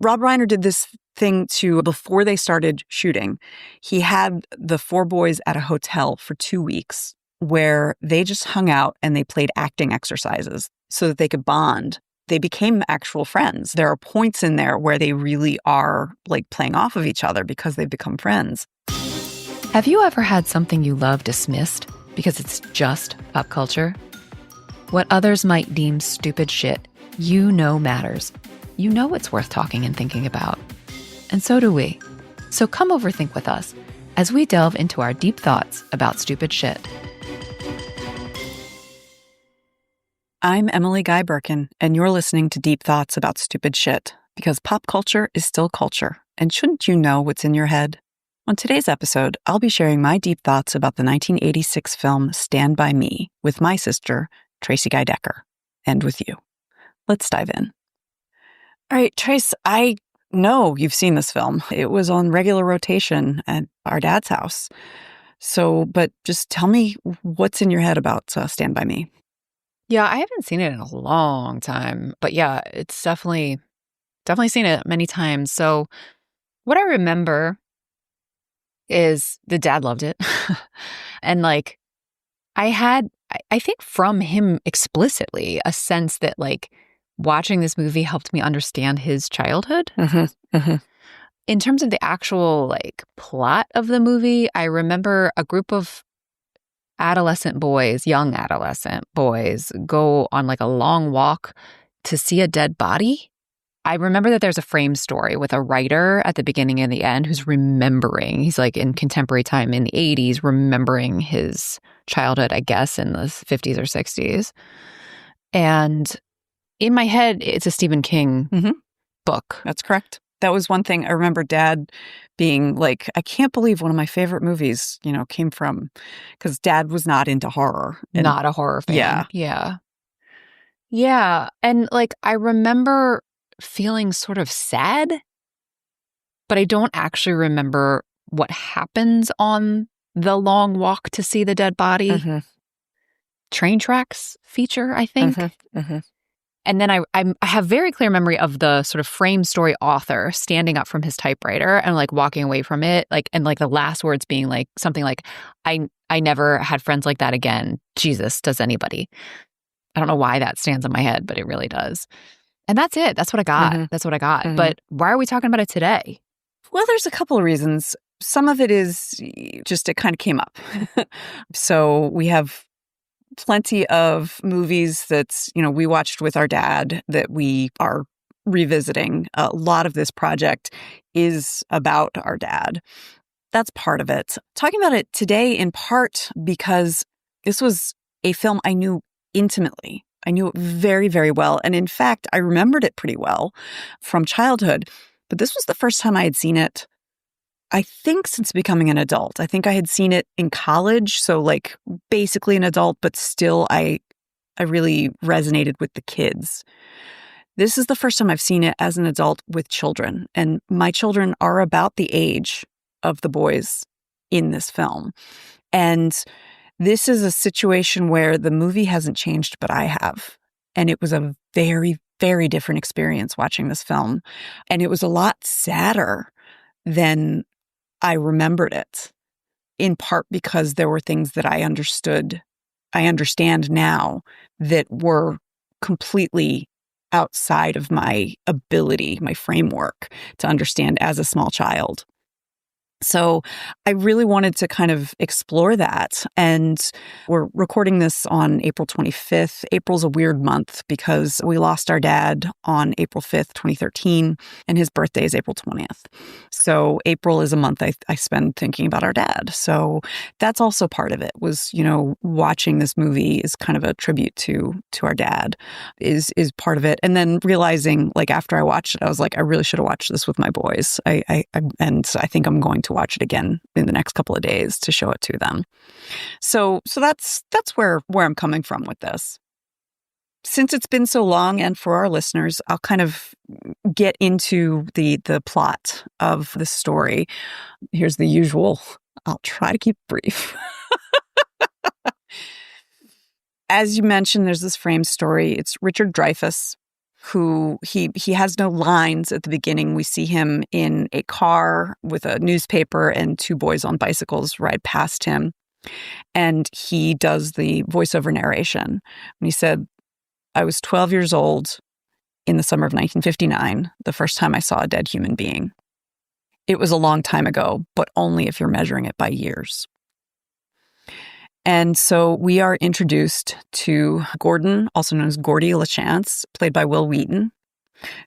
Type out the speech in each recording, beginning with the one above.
Rob Reiner did this thing too before they started shooting. He had the four boys at a hotel for 2 weeks where they just hung out and they played acting exercises so that they could bond. They became actual friends. There are points in there where they really are like playing off of each other because they've become friends. Have you ever had something you love dismissed because it's just pop culture? What others might deem stupid shit, you know matters. You know it's worth talking and thinking about. And so do we. So come overthink with us as we delve into our deep thoughts about stupid shit. I'm Emily Guy Birkin, and you're listening to Deep Thoughts About Stupid Shit, because pop culture is still culture, and shouldn't you know what's in your head? On today's episode, I'll be sharing my deep thoughts about the 1986 film Stand By Me with my sister, Tracie Guy Decker, and with you. Let's dive in. All right, Trace, I know you've seen this film. It was on regular rotation at our dad's house. But just tell me what's in your head about Stand By Me. Yeah, I haven't seen it in a long time, but yeah, it's definitely seen it many times. So what I remember is the dad loved it. And like, I think from him explicitly, a sense that like watching this movie helped me understand his childhood. Mm-hmm, mm-hmm. In terms of the actual like plot of the movie, I remember a group of young adolescent boys go on like a long walk to see a dead body. I remember that there's a frame story with a writer at the beginning and the end who's remembering. He's like in contemporary time in the 80s, remembering his childhood, I guess, in the 50s or 60s. And in my head, it's a Stephen King book. That's correct. That was one thing I remember Dad being like, I can't believe one of my favorite movies, came from, because Dad was not into horror. Not a horror fan. Yeah. And like, I remember feeling sort of sad, but I don't actually remember what happens on the long walk to see the dead body. Mm-hmm. Train tracks feature, I think. Mm-hmm. And then I have very clear memory of the sort of frame story author standing up from his typewriter and like walking away from it, and the last words being like something like, I never had friends like that again. Jesus, does anybody? I don't know why that stands in my head, but it really does. And that's it. That's what I got. Mm-hmm. That's what I got. Mm-hmm. But why are we talking about it today? Well, there's a couple of reasons. Some of it is just it kind of came up. So we have plenty of movies that, we watched with our dad that we are revisiting. A lot of this project is about our dad. That's part of it. Talking about it today in part because this was a film I knew intimately. I knew it very, very well. And in fact, I remembered it pretty well from childhood. But this was the first time I had seen it, I think, since becoming an adult. I think I had seen it in college, so like basically an adult, but still I really resonated with the kids. This is the first time I've seen it as an adult with children, and my children are about the age of the boys in this film. And this is a situation where the movie hasn't changed, but I have. And it was a very, very different experience watching this film. And it was a lot sadder than I remembered it, in part because there were things that I understand now that were completely outside of my ability, my framework to understand as a small child. So I really wanted to kind of explore that. And we're recording this on April 25th. April's a weird month because we lost our dad on April 5th, 2013, and his birthday is April 20th. So April is a month I spend thinking about our dad. So that's also part of it was, watching this movie is kind of a tribute to our dad is part of it. And then realizing, like, after I watched it, I was like, I really should have watched this with my boys. And I think I'm going to watch it again in the next couple of days to show it to them. So that's where I'm coming from with this. Since it's been so long, and for our listeners, I'll kind of get into the plot of the story. Here's the usual. I'll try to keep it brief. As you mentioned, there's this frame story. It's Richard Dreyfuss. who he has no lines at the beginning. We see him in a car with a newspaper, and two boys on bicycles ride past him. And he does the voiceover narration. And he said, "I was 12 years old in the summer of 1959, the first time I saw a dead human being. It was a long time ago, but only if you're measuring it by years." And so we are introduced to Gordon, also known as Gordy LaChance, played by Will Wheaton,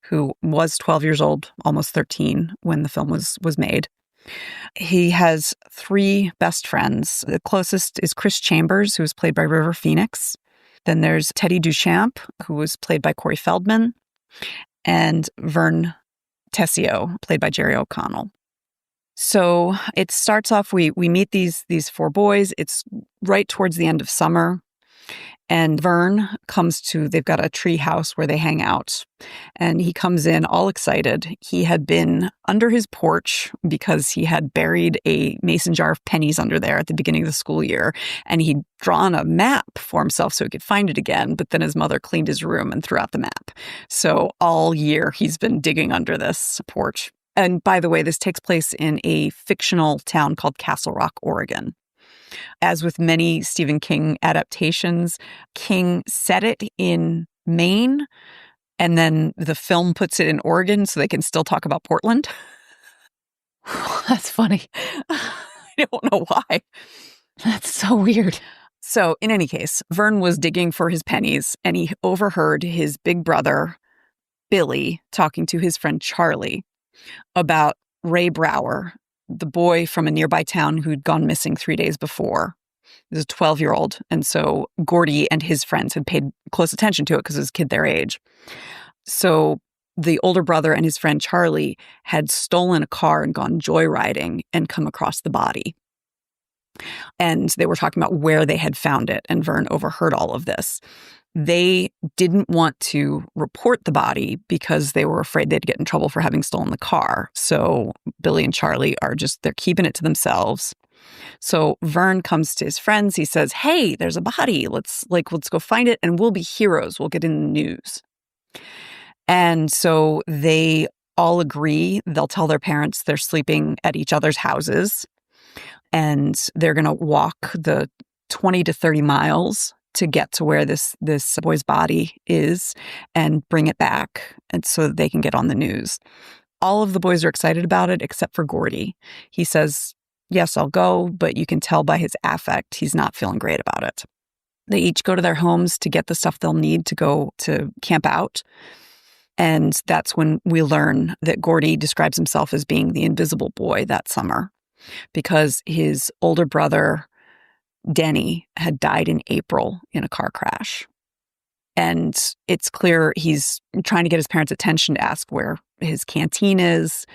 who was 12 years old, almost 13 when the film was made. He has three best friends. The closest is Chris Chambers, who was played by River Phoenix. Then there's Teddy Duchamp, who was played by Corey Feldman, and Vern Tessio, played by Jerry O'Connell. So it starts off, we meet these four boys. It's right towards the end of summer. And Vern comes to, they've got a tree house where they hang out. And he comes in all excited. He had been under his porch because he had buried a mason jar of pennies under there at the beginning of the school year. And he'd drawn a map for himself so he could find it again. But then his mother cleaned his room and threw out the map. So all year he's been digging under this porch. And by the way, this takes place in a fictional town called Castle Rock, Oregon. As with many Stephen King adaptations, King set it in Maine, and then the film puts it in Oregon so they can still talk about Portland. That's funny. I don't know why. That's so weird. So in any case, Vern was digging for his pennies, and he overheard his big brother, Billy, talking to his friend Charlie about Ray Brower, the boy from a nearby town who'd gone missing 3 days before. He was a 12-year-old. And so Gordy and his friends had paid close attention to it because it was a kid their age. So the older brother and his friend Charlie had stolen a car and gone joyriding and come across the body. And they were talking about where they had found it. And Vern overheard all of this. They didn't want to report the body because they were afraid they'd get in trouble for having stolen the car. So Billy and Charlie they're keeping it to themselves. So Vern comes to his friends. He says, "Hey, there's a body. Let's go find it and we'll be heroes. We'll get in the news." And so they all agree. They'll tell their parents they're sleeping at each other's houses and they're going to walk the 20 to 30 miles to get to where this boy's body is and bring it back, and so that they can get on the news. All of the boys are excited about it except for Gordy. He says, "Yes, I'll go," but you can tell by his affect he's not feeling great about it. They each go to their homes to get the stuff they'll need to go to camp out. And that's when we learn that Gordy describes himself as being the invisible boy that summer because his older brother Denny had died in April in a car crash. And it's clear he's trying to get his parents' attention to ask where his canteen is.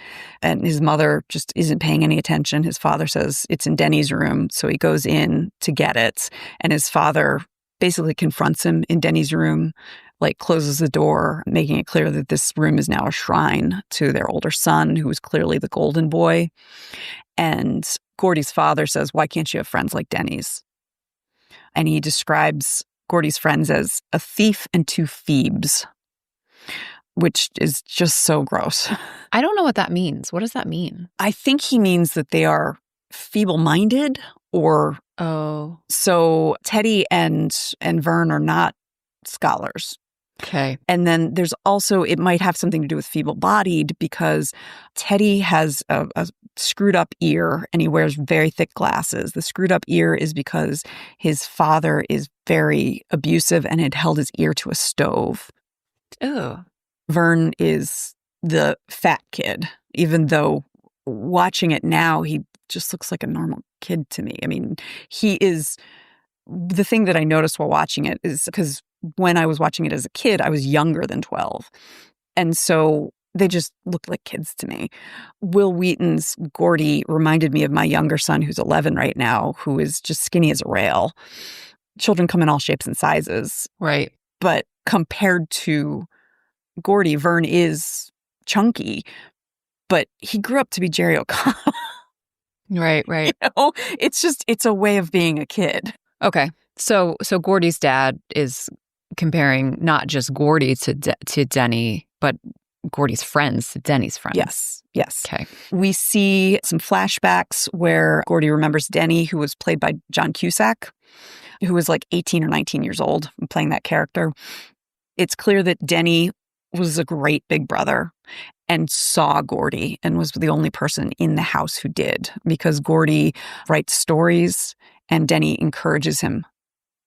And his mother just isn't paying any attention. His father says it's in Denny's room. So he goes in to get it. And his father basically confronts him in Denny's room, closes the door, making it clear that this room is now a shrine to their older son, who was clearly the golden boy. And Gordy's father says, "Why can't you have friends like Denny's?" And he describes Gordy's friends as a thief and two Phoebes, which is just so gross. I don't know what that means. What does that mean? I think he means that they are feeble-minded or... Oh. So Teddy and Vern are not scholars. Okay. And then there's also, it might have something to do with feeble-bodied because Teddy has a screwed up ear and he wears very thick glasses. The screwed up ear is because his father is very abusive and had held his ear to a stove. Oh. Vern is the fat kid, even though watching it now, he just looks like a normal kid to me. I mean, he is, the thing that I noticed while watching it is because when I was watching it as a kid, I was younger than 12. And so they just looked like kids to me. Will Wheaton's Gordy reminded me of my younger son, who's 11 right now, who is just skinny as a rail. Children come in all shapes and sizes. Right. But compared to Gordy, Vern is chunky, but he grew up to be Jerry O'Connell. Right. It's a way of being a kid. Okay. So Gordy's dad is comparing not just Gordy to Denny, but Gordy's friends to Denny's friends. Yes. Okay. We see some flashbacks where Gordy remembers Denny, who was played by John Cusack, who was like 18 or 19 years old playing that character. It's clear that Denny was a great big brother and saw Gordy and was the only person in the house who did, because Gordy writes stories and Denny encourages him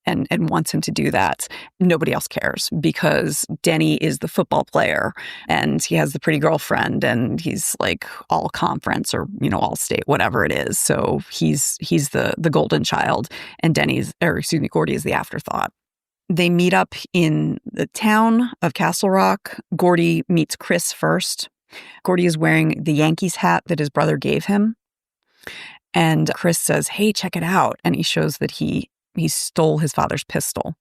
and wants him to do that. Nobody else cares because Denny is the football player and he has the pretty girlfriend and he's like all conference or, all state, whatever it is. So he's the golden child and Gordy is the afterthought. They meet up in the town of Castle Rock. Gordy meets Chris first. Gordy is wearing the Yankees hat that his brother gave him. And Chris says, "Hey, check it out." And he shows that he stole his father's pistol.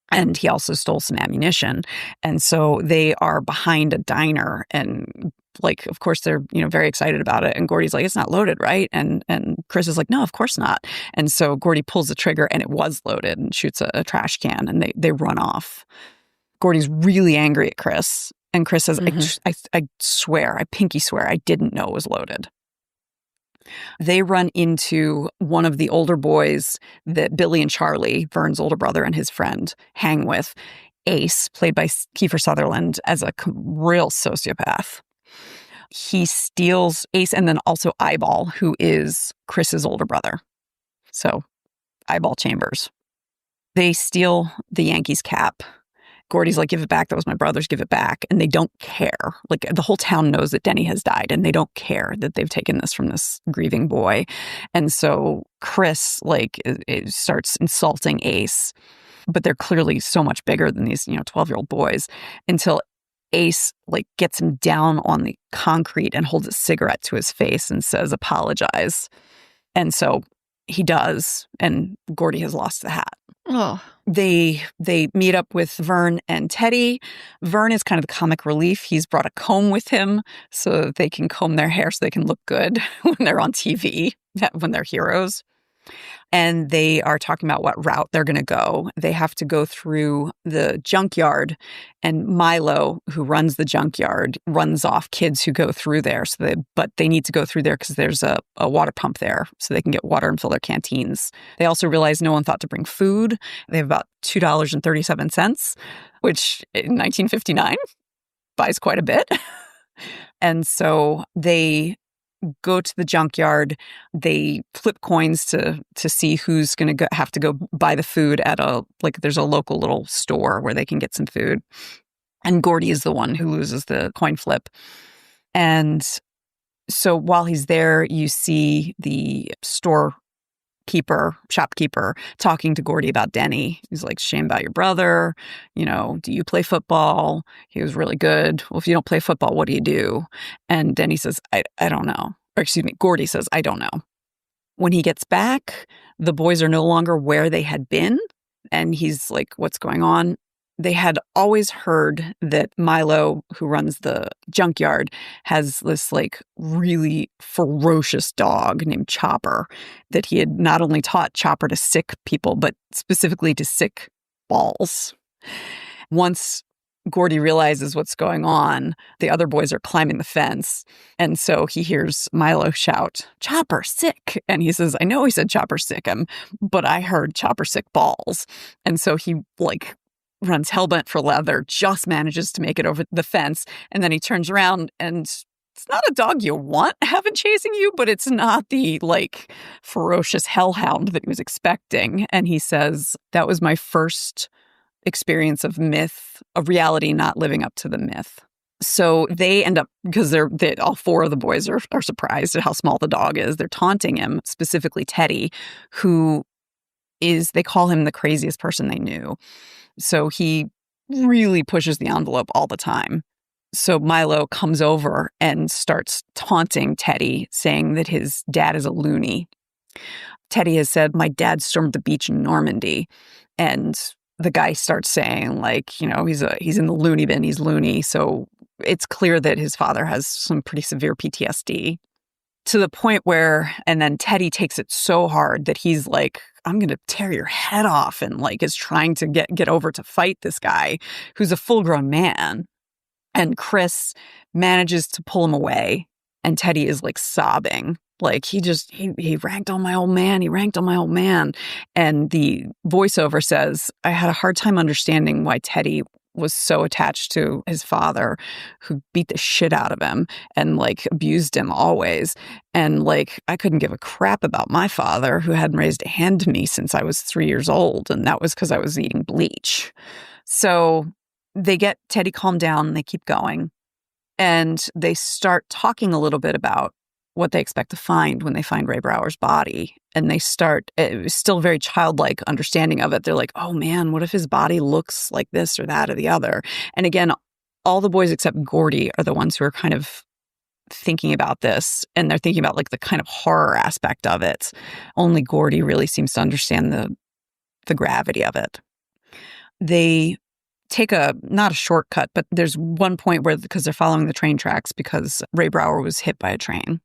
And he also stole some ammunition. And so they are behind a diner and of course they're, very excited about it. And Gordy's like, "It's not loaded, right?" And Chris is like, "No, of course not." And so Gordy pulls the trigger and it was loaded and shoots a trash can and they run off. Gordy's really angry at Chris. And Chris says, I swear, I pinky swear, I didn't know it was loaded. They run into one of the older boys that Billy and Charlie, Vern's older brother and his friend, hang with, Ace, played by Kiefer Sutherland, as a real sociopath. He steals Ace and then also Eyeball, who is Chris's older brother. So, Eyeball Chambers. They steal the Yankees cap. Gordy's like, "Give it back. That was my brother's. Give it back." And they don't care. The whole town knows that Denny has died and they don't care that they've taken this from this grieving boy. And so Chris, it starts insulting Ace, but they're clearly so much bigger than these, 12-year-old boys, until Ace, gets him down on the concrete and holds a cigarette to his face and says, "Apologize." And so he does, and Gordy has lost the hat. Oh. They meet up with Vern and Teddy. Vern is kind of the comic relief. He's brought a comb with him so that they can comb their hair so they can look good when they're on TV, when they're heroes. And they are talking about what route they're going to go. They have to go through the junkyard, and Milo, who runs the junkyard, runs off kids who go through there. But they need to go through there because there's a water pump there so they can get water and fill their canteens. They also realize no one thought to bring food. They have about $2.37, which in 1959 buys quite a bit. And so they go to the junkyard. They flip coins to see who's going to have to go buy the food at there's a local little store where they can get some food. And Gordy is the one who loses the coin flip. And so while he's there, you see the shopkeeper talking to Gordy about Denny. He's like, "Shame about your brother. Do you play football? He was really good. Well, if you don't play football, what do you do?" And Denny says, I don't know. Or excuse me, Gordy says, "I don't know." When he gets back, the boys are no longer where they had been. And he's like, "What's going on?" They had always heard that Milo, who runs the junkyard, has this really ferocious dog named Chopper that he had not only taught Chopper to sick people, but specifically to sick balls. Once Gordy realizes what's going on, the other boys are climbing the fence. And so he hears Milo shout, "Chopper, sick." And he says, "I know he said Chopper sick him, but I heard Chopper sick balls." And so he runs hellbent for leather, just manages to make it over the fence. And then he turns around and it's not a dog you want having chasing you, but it's not the ferocious hellhound that he was expecting. And he says, "That was my first experience of reality not living up to the myth." So they end up, because all four of the boys are surprised at how small the dog is. They're taunting him, specifically Teddy, who they call him the craziest person they knew. So he really pushes the envelope all the time. So Milo comes over and starts taunting Teddy, saying that his dad is a loony. Teddy has said, "My dad stormed the beach in Normandy." And the guy starts saying, he's in the loony bin, he's loony. So it's clear that his father has some pretty severe PTSD. To the point where, and then Teddy takes it so hard that he's I'm going to tear your head off, and like is trying to get over to fight this guy who's a full-grown man. And Chris manages to pull him away, and Teddy is like sobbing. Like he ranked on my old man. He ranked on my old man. And the voiceover says, I had a hard time understanding why Teddy was so attached to his father, who beat the shit out of him and like abused him always. And like, I couldn't give a crap about my father, who hadn't raised a hand to me since I was 3 years old. And that was because I was eating bleach. So they get Teddy calmed down and they keep going. And they start talking a little bit about what they expect to find when they find Ray Brower's body. And they start, it was still very childlike understanding of it. They're like, oh man, what if his body looks like this or that or the other? And again, all the boys except Gordy are the ones who are kind of thinking about this. And they're thinking about like the kind of horror aspect of it. Only Gordy really seems to understand the gravity of it. They take not a shortcut, but there's one point where, because they're following the train tracks, because Ray Brower was hit by a train.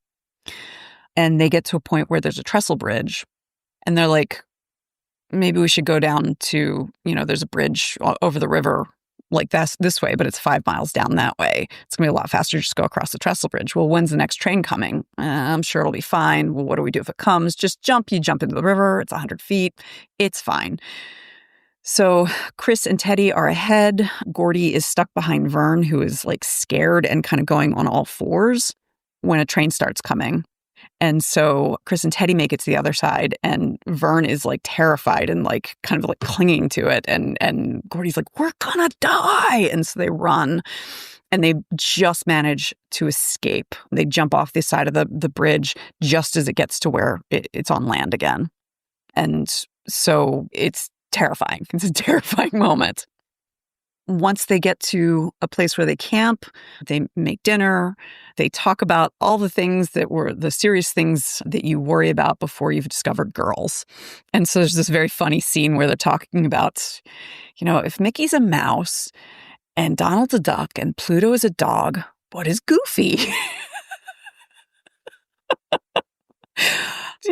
And they get to a point where there's a trestle bridge, and they're like, maybe we should go down to, there's a bridge over the river like that's this way, but it's 5 miles down that way. It's gonna be a lot faster to just go across the trestle bridge. Well, when's the next train coming? I'm sure it'll be fine. Well, what do we do if it comes? Just jump. You jump into the river. It's 100 feet. It's fine. So Chris and Teddy are ahead. Gordy is stuck behind Vern, who is like scared and kind of going on all fours when a train starts coming. And so Chris and Teddy make it to the other side, and Vern is like terrified and like kind of like clinging to it. And Gordy's like, we're gonna die. And so they run, and they just manage to escape. They jump off the side of the bridge just as it gets to where it's on land again. And so it's terrifying. It's a terrifying moment. Once they get to a place where they camp, they make dinner, they talk about all the things that were the serious things that you worry about before you've discovered girls. And so there's this very funny scene where they're talking about, if Mickey's a mouse and Donald's a duck and Pluto is a dog, what is Goofy?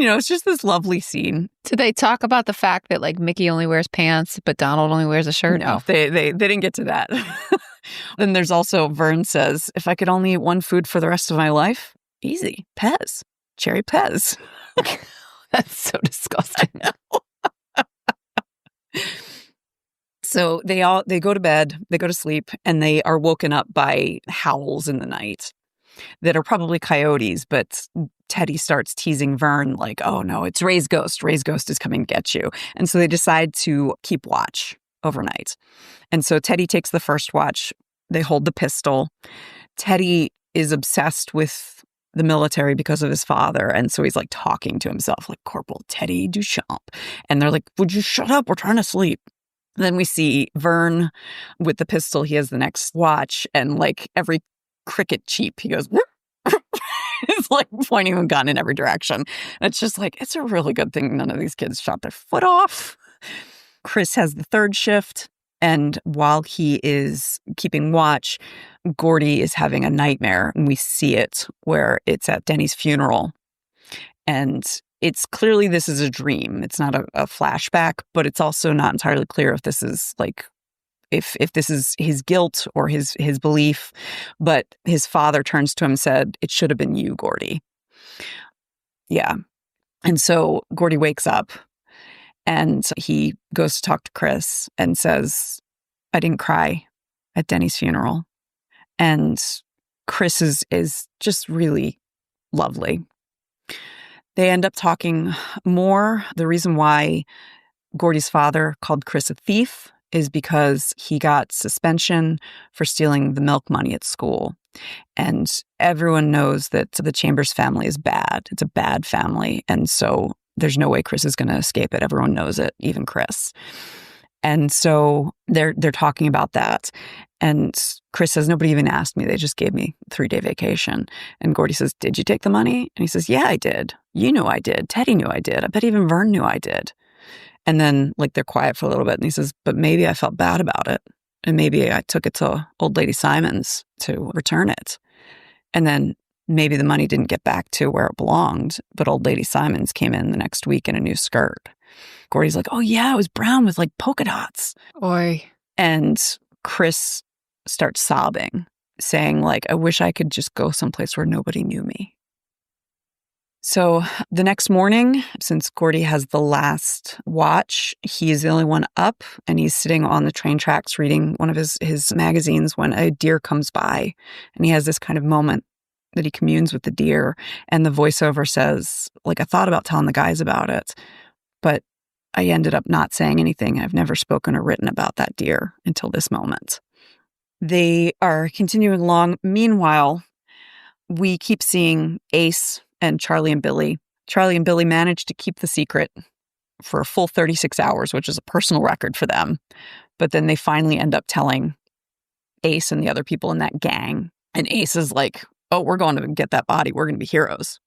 It's just this lovely scene. Did they talk about the fact that like Mickey only wears pants, but Donald only wears a shirt? No, they didn't get to that. Then there's also, Vern says, if I could only eat one food for the rest of my life, easy, Pez, cherry Pez. That's so disgusting. So they go to bed, they go to sleep, and they are woken up by howls in the night that are probably coyotes, but Teddy starts teasing Vern like, oh no, it's Ray's ghost. Ray's ghost is coming to get you. And so they decide to keep watch overnight. And so Teddy takes the first watch. They hold the pistol. Teddy is obsessed with the military because of his father. And so he's like talking to himself like, Corporal Teddy Duchamp. And they're like, would you shut up? We're trying to sleep. Then we see Vern with the pistol. He has the next watch, and like every cricket cheep, he goes, it's like pointing a gun in every direction. And it's just like, it's a really good thing none of these kids shot their foot off. Chris has the third shift, and while he is keeping watch, Gordy is having a nightmare, and we see it where it's at Denny's funeral. And it's clearly this is a dream. It's not a flashback, but it's also not entirely clear if this is like, if this is his guilt or his belief. But his father turns to him and said, it should have been you, Gordy. Yeah. And so Gordy wakes up and he goes to talk to Chris and says, I didn't cry at Denny's funeral. And Chris is just really lovely. They end up talking more. The reason why Gordy's father called Chris a thief is because he got suspension for stealing the milk money at school. And everyone knows that the Chambers family is bad. It's a bad family. And so there's no way Chris is going to escape it. Everyone knows it, even Chris. And so they're talking about that. And Chris says, nobody even asked me. They just gave me a 3-day vacation. And Gordy says, did you take the money? And he says, yeah, I did. You knew I did. Teddy knew I did. I bet even Vern knew I did. And then like they're quiet for a little bit. And he says, but maybe I felt bad about it. And maybe I took it to Old Lady Simon's to return it. And then maybe the money didn't get back to where it belonged. But Old Lady Simon's came in the next week in a new skirt. Gordy's like, oh yeah, it was brown with like polka dots. Oi. And Chris starts sobbing, saying like, I wish I could just go someplace where nobody knew me. So the next morning, since Gordy has the last watch, he is the only one up, and he's sitting on the train tracks reading one of his magazines when a deer comes by, and he has this kind of moment that he communes with the deer, and the voiceover says, like, I thought about telling the guys about it, but I ended up not saying anything. I've never spoken or written about that deer until this moment. They are continuing along. Meanwhile, we keep seeing Ace and Charlie and Billy. Charlie and Billy managed to keep the secret for a full 36 hours, which is a personal record for them. But then they finally end up telling Ace and the other people in that gang. And Ace is like, oh, we're going to get that body. We're going to be heroes.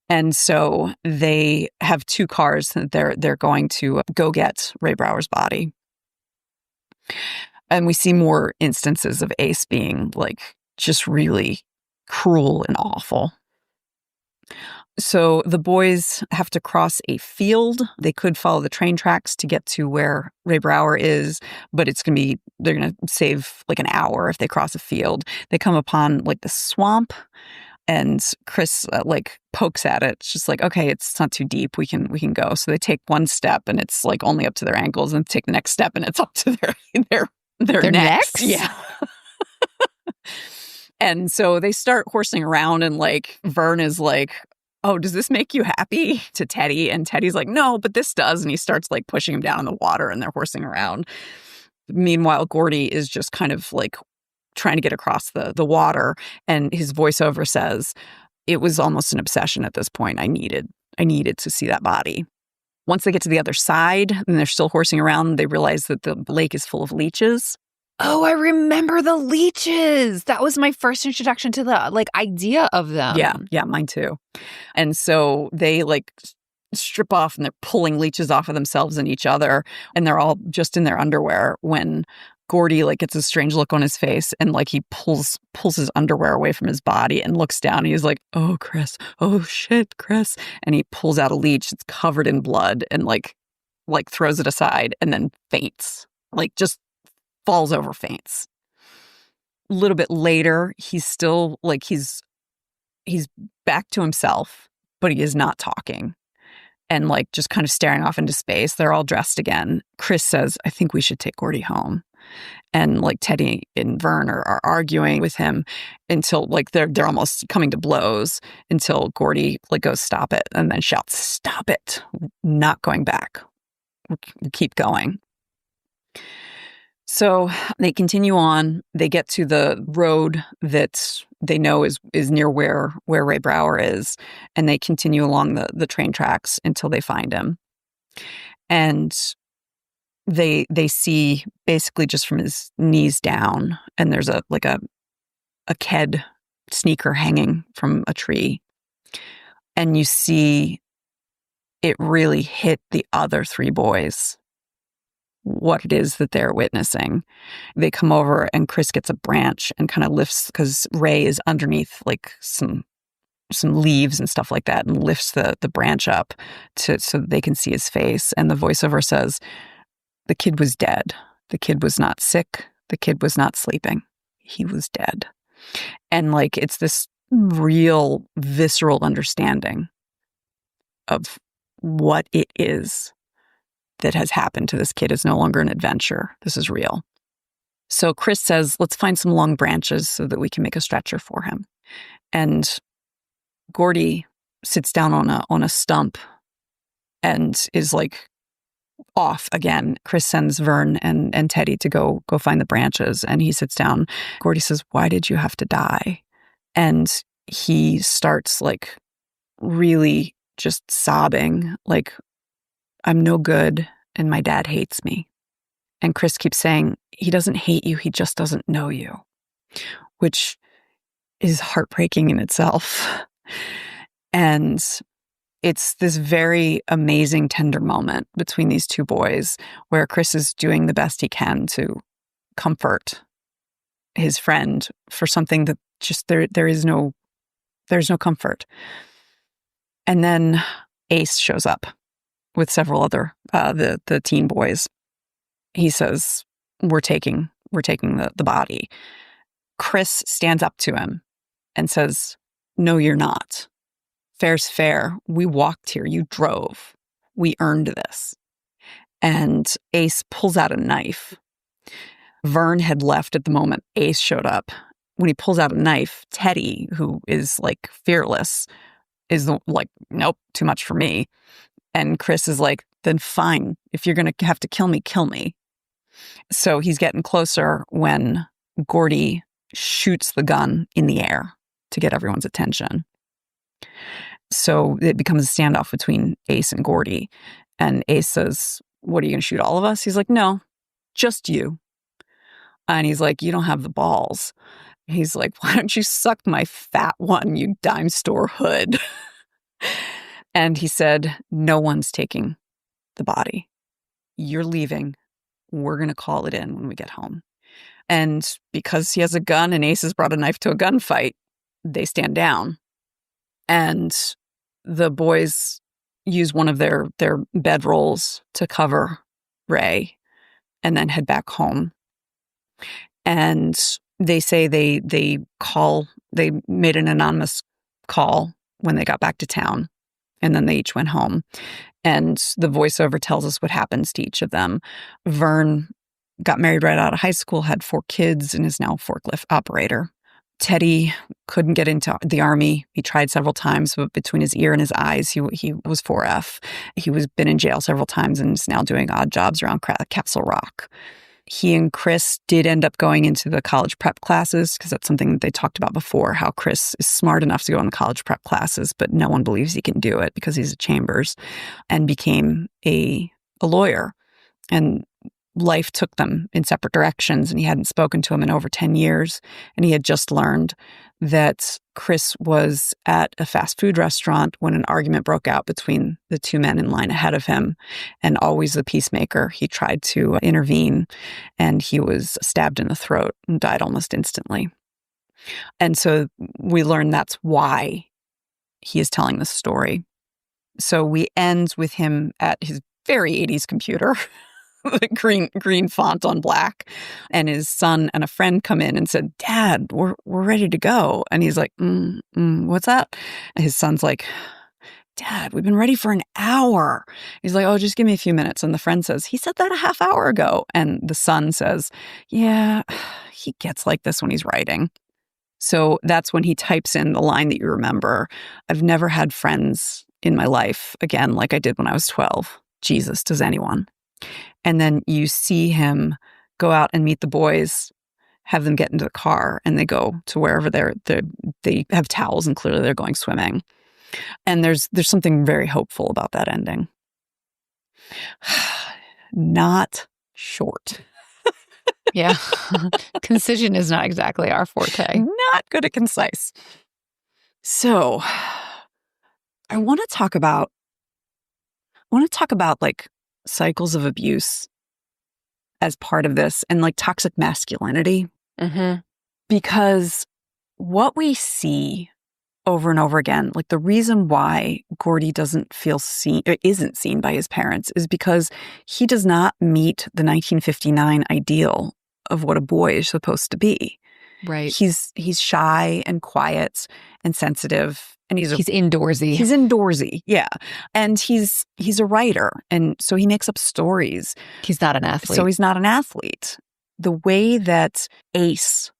And so they have 2 cars that they're going to go get Ray Brower's body. And we see more instances of Ace being like just really cruel and awful. So the boys have to cross a field. They could follow the train tracks to get to where Ray Brower is, but they're going to save like an hour if they cross a field. They come upon like the swamp, and Chris like pokes at it. It's just like, okay, it's not too deep. We can go. So they take one step and it's like only up to their ankles, and take the next step and it's up to their necks. Yeah. And so they start horsing around, and like Vern is like, oh, does this make you happy, to Teddy? And Teddy's like, no, but this does. And he starts like pushing him down in the water, and they're horsing around. Meanwhile, Gordy is just kind of like trying to get across the water, and his voiceover says, it was almost an obsession at this point. I needed to see that body. Once they get to the other side and they're still horsing around, they realize that the lake is full of leeches. Oh, I remember the leeches. That was my first introduction to the like idea of them. Yeah, mine too. And so they like strip off, and they're pulling leeches off of themselves and each other, and they're all just in their underwear when Gordy like gets a strange look on his face, and like he pulls his underwear away from his body and looks down, and he's like, oh, Chris, oh shit, Chris. And he pulls out a leech. It's covered in blood, and like throws it aside, and then faints, like just falls over, faints. A little bit later, he's still like, he's back to himself, but he is not talking, and like just kind of staring off into space. They're all dressed again. Chris says, I think we should take Gordy home. And like Teddy and Vern are arguing with him until like they're almost coming to blows, until Gordy like goes, stop it, and then shouts, stop it, not going back. We'll keep going. So they continue on. They get to the road that they know is near where Ray Brower is, and they continue along the train tracks until they find him. And they see basically just from his knees down, and there's a Ked sneaker hanging from a tree. And you see it really hit the other 3 boys what it is that they're witnessing. They come over, and Chris gets a branch and kind of lifts, because Ray is underneath like some leaves and stuff like that, and lifts the branch up so that they can see his face. And the voiceover says, the kid was dead. The kid was not sick. The kid was not sleeping. He was dead. And like, it's this real visceral understanding of what it is that has happened to this kid. Is no longer an adventure. This is real. So Chris says, let's find some long branches so that we can make a stretcher for him. And Gordy sits down on a stump and is like off again. Chris sends Vern and Teddy to go find the branches, and he sits down. Gordy says, why did you have to die? And he starts like really just sobbing, like, I'm no good and my dad hates me. And Chris keeps saying, he doesn't hate you, he just doesn't know you, which is heartbreaking in itself. And it's this very amazing, tender moment between these 2 boys where Chris is doing the best he can to comfort his friend for something that just there's no comfort. And then Ace shows up. with several other the teen boys. He says, we're taking the body. Chris stands up to him and says, no, you're not. Fair's fair. We walked here. You drove. We earned this. And Ace pulls out a knife. Vern had left at the moment Ace showed up. When he pulls out a knife, Teddy, who is like fearless, is like, nope, too much for me. And Chris is like, then fine. If you're going to have to kill me, kill me. So he's getting closer when Gordy shoots the gun in the air to get everyone's attention. So it becomes a standoff between Ace and Gordy. And Ace says, what, are you going to shoot all of us? He's like, no, just you. And he's like, you don't have the balls. He's like, why don't you suck my fat one, you dime store hood? And he said, no one's taking the body. You're leaving. We're going to call it in when we get home. And because he has a gun and Ace has brought a knife to a gunfight, they stand down. And the boys use one of their bedrolls to cover Ray and then head back home. And they say they made an anonymous call when they got back to town, and then they each went home. And the voiceover tells us what happens to each of them. Vern got married right out of high school, had 4 kids, and is now a forklift operator. Teddy couldn't get into the Army. He tried several times, but between his ear and his eyes, he was 4F. He was been in jail several times and is now doing odd jobs around Castle Rock. He and Chris did end up going into the college prep classes because that's something that they talked about before, how Chris is smart enough to go in the college prep classes, but no one believes he can do it because he's at Chambers, and became a lawyer. And life took them in separate directions, and he hadn't spoken to him in over 10 years. And he had just learned that Chris was at a fast food restaurant when an argument broke out between the 2 men in line ahead of him. And always the peacemaker, he tried to intervene, and he was stabbed in the throat and died almost instantly. And so we learn that's why he is telling this story. So we end with him at his very 80s computer, the green font on black, and his son and a friend come in and said, Dad, we're ready to go. And he's like, what's that? And his son's like, Dad, we've been ready for an hour. He's like, oh, just give me a few minutes. And the friend says, he said that a half hour ago. And the son says, yeah, he gets like this when he's writing. So that's when he types in the line that you remember. I've never had friends in my life again like I did when I was 12. Jesus, does anyone? And then you see him go out and meet the boys, have them get into the car, and they go to wherever they have towels, and clearly they're going swimming. And there's something very hopeful about that ending. Not short. Yeah. Concision is not exactly our forte. Not good at concise. So I want to talk about like cycles of abuse as part of this, and like toxic masculinity. Mm-hmm. Because what we see over and over again, like the reason why Gordy doesn't feel seen or isn't seen by his parents is because he does not meet the 1959 ideal of what a boy is supposed to be. Right. He's shy and quiet and sensitive, and he's indoorsy. He's indoorsy, yeah. And he's a writer, and so he makes up stories. He's not an athlete. So he's not an athlete. The way that Ace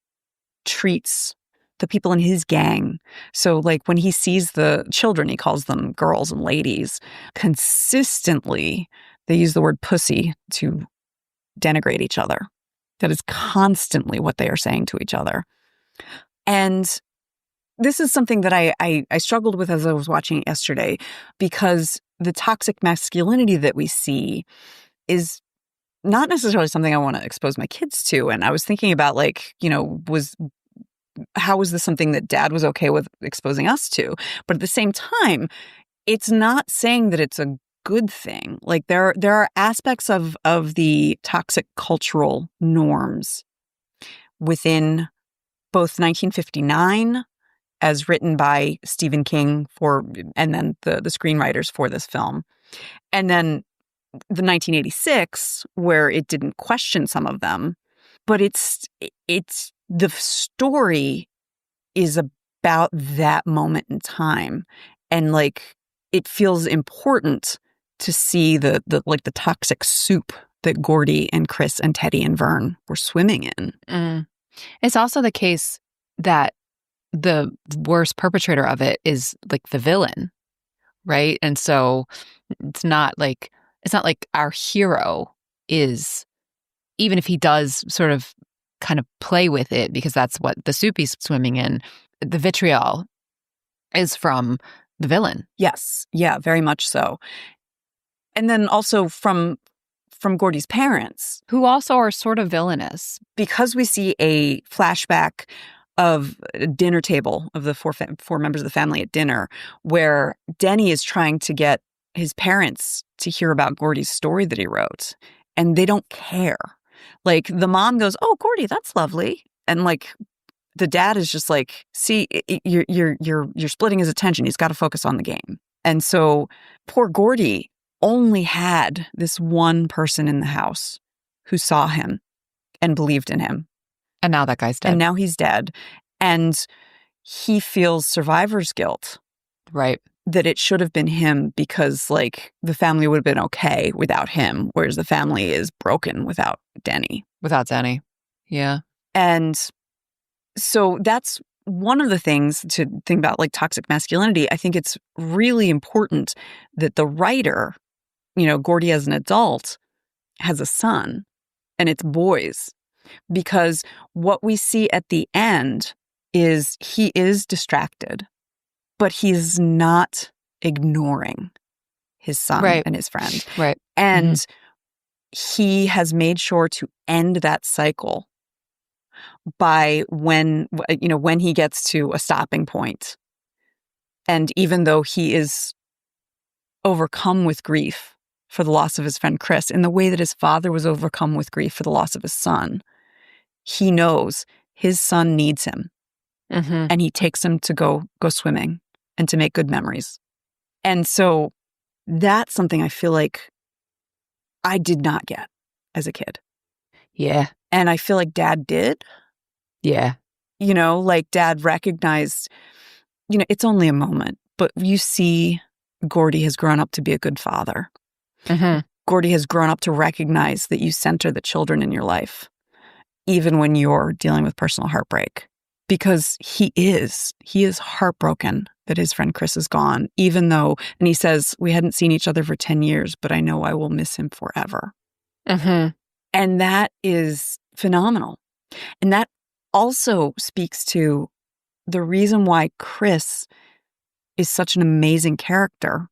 treats the people in his gang, so like when he sees the children, he calls them girls and ladies. Consistently, they use the word pussy to denigrate each other. That is constantly what they are saying to each other. And this is something that I struggled with as I was watching it yesterday, because the toxic masculinity that we see is not necessarily something I want to expose my kids to. And I was thinking about, like, you know, how was this something that Dad was okay with exposing us to? But at the same time, it's not saying that it's a good thing. Like there are aspects of the toxic cultural norms within both 1959, as written by Stephen King and then the screenwriters for this film, And then the 1986, where it didn't question some of them, but it's the story is about that moment in time. And like, it feels important to see the toxic soup that Gordy and Chris and Teddy and Vern were swimming in. Mm. It's also the case that the worst perpetrator of it is like the villain, right? And so it's not like our hero is, even if he does sort of kind of play with it because that's what the soup he's swimming in, the vitriol is from the villain. Yes. Yeah, very much so. And then also from Gordy's parents, who also are sort of villainous. Because we see a flashback of a dinner table of the four members of the family at dinner, where Denny is trying to get his parents to hear about Gordy's story that he wrote, and they don't care. Like, the mom goes, "Oh, Gordy, that's lovely," and like the dad is just like, "See, you're splitting his attention. He's got to focus on the game." And so poor Gordy only had this one person in the house who saw him and believed in him. And now that guy's dead. And now he's dead. And he feels survivor's guilt. Right. That it should have been him because, like, the family would have been okay without him, whereas the family is broken without Denny. Without Denny. Yeah. And so that's one of the things to think about, like, toxic masculinity. I think it's really important that the writer, Gordy as an adult, has a son, and it's boys. Because what we see at the end is he is distracted, but he's not ignoring his son and his friend. Right. And he has made sure to end that cycle by when he gets to a stopping point. And even though he is overcome with grief for the loss of his friend Chris, in the way that his father was overcome with grief for the loss of his son, he knows his son needs him. And he takes him to go swimming and to make good memories. And so that's something I feel like I did not get as a kid. Yeah. And I feel like Dad did. Yeah. Like Dad recognized, it's only a moment, but you see Gordy has grown up to be a good father. Gordy has grown up to recognize that you center the children in your life, even when you're dealing with personal heartbreak. Because he is heartbroken that his friend Chris is gone, even though, and he says, we hadn't seen each other for 10 years, but I know I will miss him forever. And that is phenomenal. And that also speaks to the reason why Chris is such an amazing character,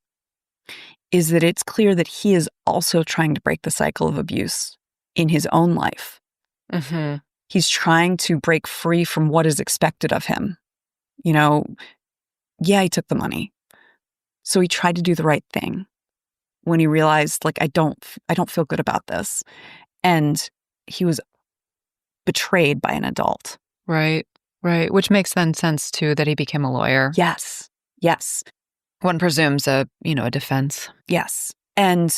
is that it's clear that he is also trying to break the cycle of abuse in his own life. He's trying to break free from what is expected of him. Yeah, he took the money. So he tried to do the right thing when he realized, like, I don't feel good about this. And he was betrayed by an adult. Right. Which makes then sense too that he became a lawyer. Yes. One presumes a defense. Yes. And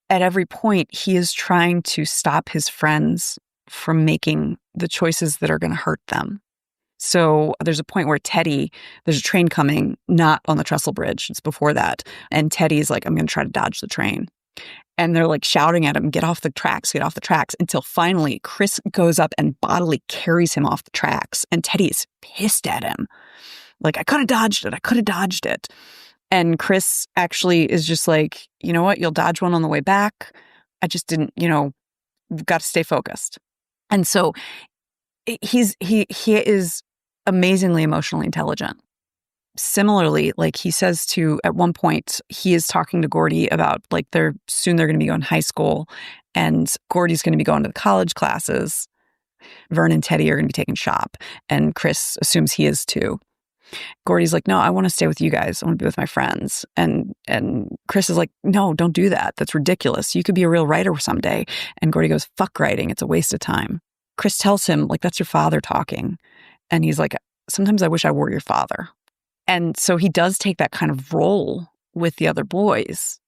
at every point, he is trying to stop his friends from making the choices that are going to hurt them. So there's a point where there's a train coming, not on the trestle bridge, it's before that. And Teddy's like, I'm going to try to dodge the train. And they're like shouting at him, get off the tracks, until finally Chris goes up and bodily carries him off the tracks. And Teddy is pissed at him. Like, I could have dodged it. And Chris actually is just like, you know what, you'll dodge one on the way back. I just didn't, we've got to stay focused. And so he is amazingly emotionally intelligent. Similarly, like he says at one point, he is talking to Gordy about like they're going to be going to high school and Gordy's going to be going to the college classes. Vern and Teddy are going to be taking shop and Chris assumes he is too. Gordy's like, no, I want to stay with you guys. I want to be with my friends. And Chris is like, no, don't do that. That's ridiculous. You could be a real writer someday. And Gordy goes, fuck writing. It's a waste of time. Chris tells him, like, that's your father talking. And he's like, sometimes I wish I were your father. And so he does take that kind of role with the other boys.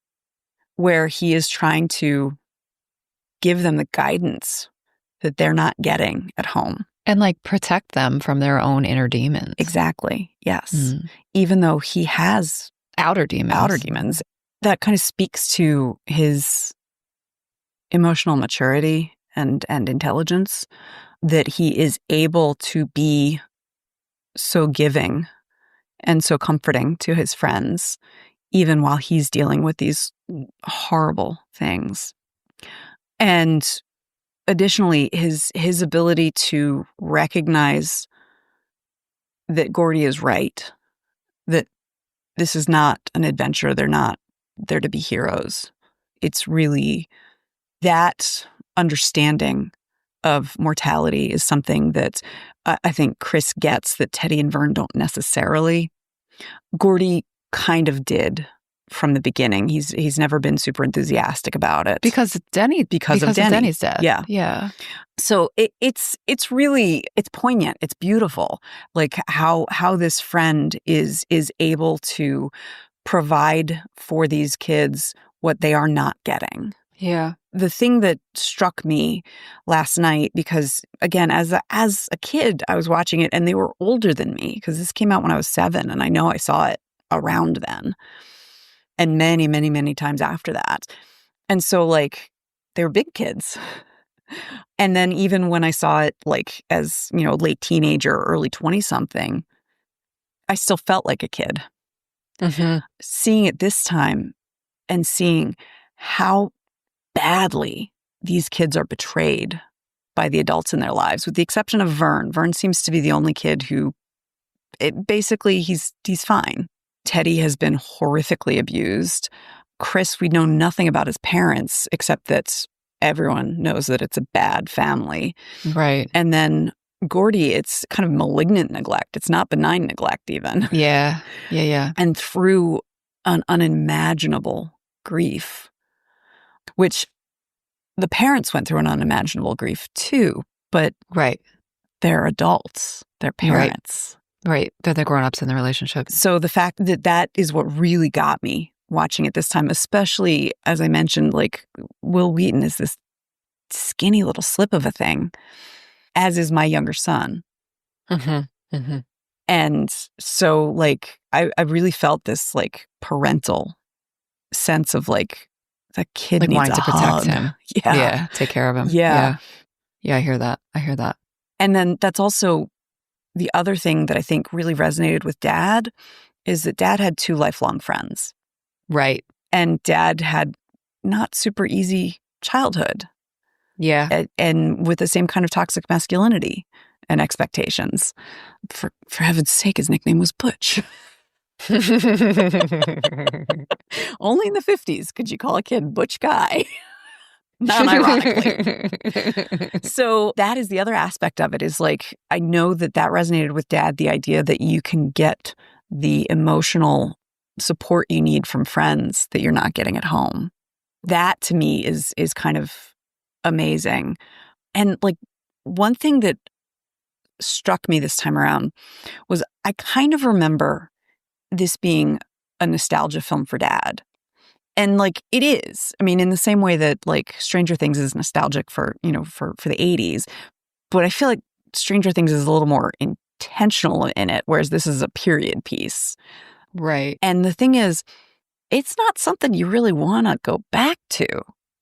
where he is trying to give them the guidance that they're not getting at home. And like protect them from their own inner demons. Exactly. Yes. Even though he has outer demons. That kind of speaks to his emotional maturity and intelligence, that he is able to be so giving and so comforting to his friends, even while he's dealing with these horrible things. And additionally, his ability to recognize that Gordy is right, that this is not an adventure. They're not there to be heroes. It's really that understanding of mortality is something that I think Chris gets that Teddy and Vern don't necessarily. Gordy kind of did from the beginning. He's never been super enthusiastic about it because of Denny's death. Yeah. So it's poignant. It's beautiful. Like how this friend is able to provide for these kids what they are not getting. Yeah. The thing that struck me last night, because again, as a kid, I was watching it and they were older than me, because this came out when I was 7, and I know I saw it around then and many, many, many times after that. And so like they were big kids. And then even when I saw it like as, late teenager, early 20-something, I still felt like a kid. Mm-hmm. Seeing it this time and seeing how badly these kids are betrayed by the adults in their lives, with the exception of Vern. Vern seems to be the only kid who, basically, he's fine. Teddy has been horrifically abused. Chris, we know nothing about his parents, except that everyone knows that it's a bad family. Right. And then Gordy, it's kind of malignant neglect. It's not benign neglect even. Yeah. And through an unimaginable grief, which the parents went through an unimaginable grief too, but right, they're adults, they're parents. Right. They're the grown-ups in the relationship. So the fact that is what really got me watching it this time, especially as I mentioned, like Will Wheaton is this skinny little slip of a thing, as is my younger son. Mm-hmm. Mm-hmm. And so like I really felt this like parental sense of like the kid like needs wanting a to hug. protect him. Yeah. Take care of him. Yeah. I hear that. And then that's also the other thing that I think really resonated with Dad, is that Dad had 2 lifelong friends. Right. And Dad had not super easy childhood. Yeah. And with the same kind of toxic masculinity and expectations. For heaven's sake, his nickname was Butch. Only in the 50s could you call a kid Butch Guy. Non-ironically. So that is the other aspect of it, is like, I know that resonated with Dad, the idea that you can get the emotional support you need from friends that you're not getting at home. That to me is kind of amazing. And like one thing that struck me this time around was I kind of remember this being a nostalgia film for Dad. And like it is. I mean, in the same way that like Stranger Things is nostalgic for the 80s, but I feel like Stranger Things is a little more intentional in it, whereas this is a period piece. Right. And the thing is, it's not something you really want to go back to.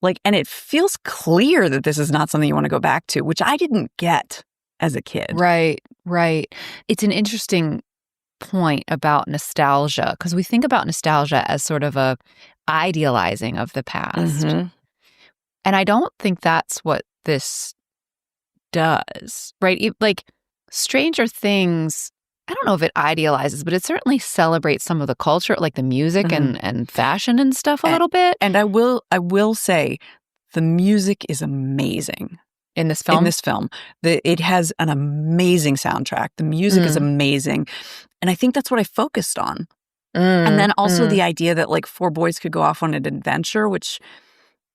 Like, and it feels clear that this is not something you want to go back to, which I didn't get as a kid. Right. It's an interesting point about nostalgia, because we think about nostalgia as sort of a idealizing of the past. Mm-hmm. And I don't think that's what this does, right? Like Stranger Things, I don't know if it idealizes, but it certainly celebrates some of the culture, like the music and fashion and stuff a little bit. And I will say the music is amazing. In this film? It has an amazing soundtrack. The music is amazing. And I think that's what I focused on. And then also the idea that like 4 boys could go off on an adventure, which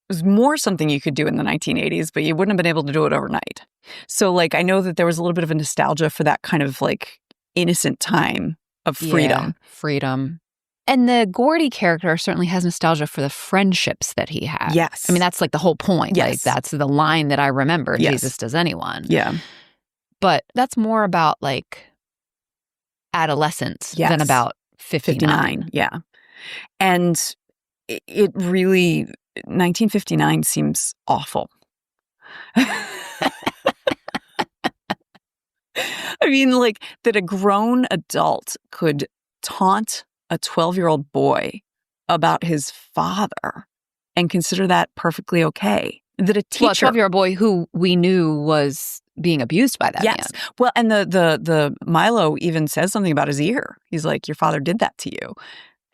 was more something you could do in the 1980s, but you wouldn't have been able to do it overnight. So like I know that there was a little bit of a nostalgia for that kind of like innocent time of freedom. Yeah, freedom. And the Gordy character certainly has nostalgia for the friendships that he had. Yes. I mean, that's like the whole point. Yes. Like, that's the line that I remember. Yes. Jesus does anyone. Yeah. But that's more about like adolescence than about 59. Yeah. And it really, 1959 seems awful. I mean, like, that a grown adult could taunt a 12-year-old boy about his father and consider that perfectly okay. That a teacher... Well, a 12-year-old boy who we knew was being abused by that man. Well, and the Milo even says something about his ear. He's like, your father did that to you.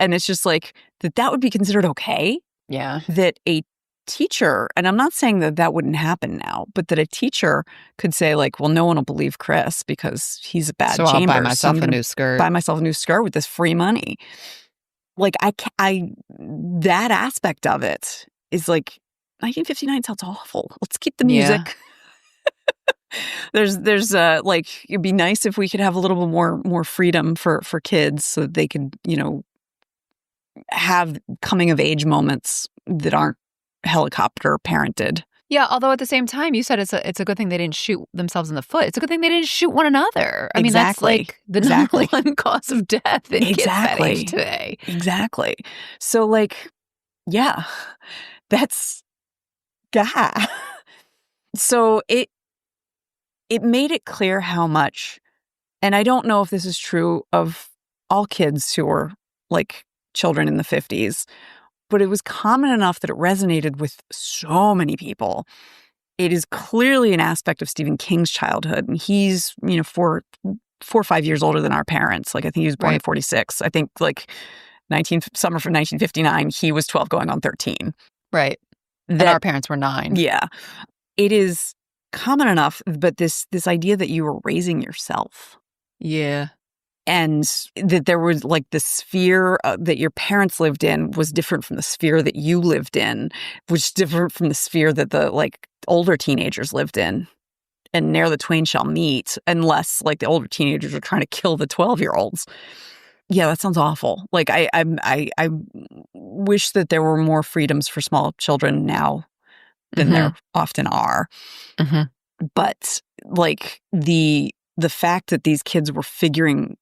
And it's just like, that would be considered okay. Yeah. That a teacher, and I'm not saying that wouldn't happen now, but that a teacher could say like, well, no one will believe Chris because he's a bad so chamber. I'll buy myself a new skirt. Buy myself a new skirt with this free money. Like that aspect of it is like, 1959 sounds awful. Let's keep the music. Yeah. there's like, it'd be nice if we could have a little bit more freedom for kids so that they could, have coming of age moments that aren't helicopter parented. Yeah, although at the same time, you said it's a good thing they didn't shoot themselves in the foot. It's a good thing they didn't shoot one another. I mean, that's like the number one cause of death in kids that age today. Exactly. So like, yeah, that's So it made it clear how much, and I don't know if this is true of all kids who were like children in the 50s, but it was common enough that it resonated with so many people. It is clearly an aspect of Stephen King's childhood, and he's, 4 or 5 years older than our parents. Like, I think he was born in 46. I think like summer from 1959, he was 12 going on 13. Right. And our parents were 9. Yeah. It is common enough, but this idea that you were raising yourself. Yeah. And that there was like the sphere that your parents lived in was different from the sphere that you lived in, which is different from the sphere that the like older teenagers lived in. And ne'er the twain shall meet unless like the older teenagers are trying to kill the 12-year-olds. Yeah, that sounds awful. Like I wish that there were more freedoms for small children now than there often are. Mm-hmm. But like the fact that these kids were figuring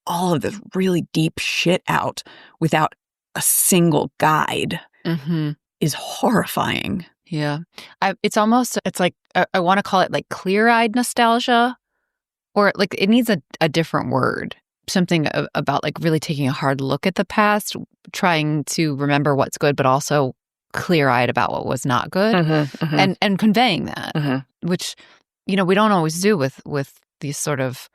all of this really deep shit out without a single guide is horrifying. Yeah. It's like, I want to call it like clear-eyed nostalgia, or like it needs a different word. Something about like really taking a hard look at the past, trying to remember what's good, but also clear-eyed about what was not good, and conveying that, which, we don't always do with these sort of,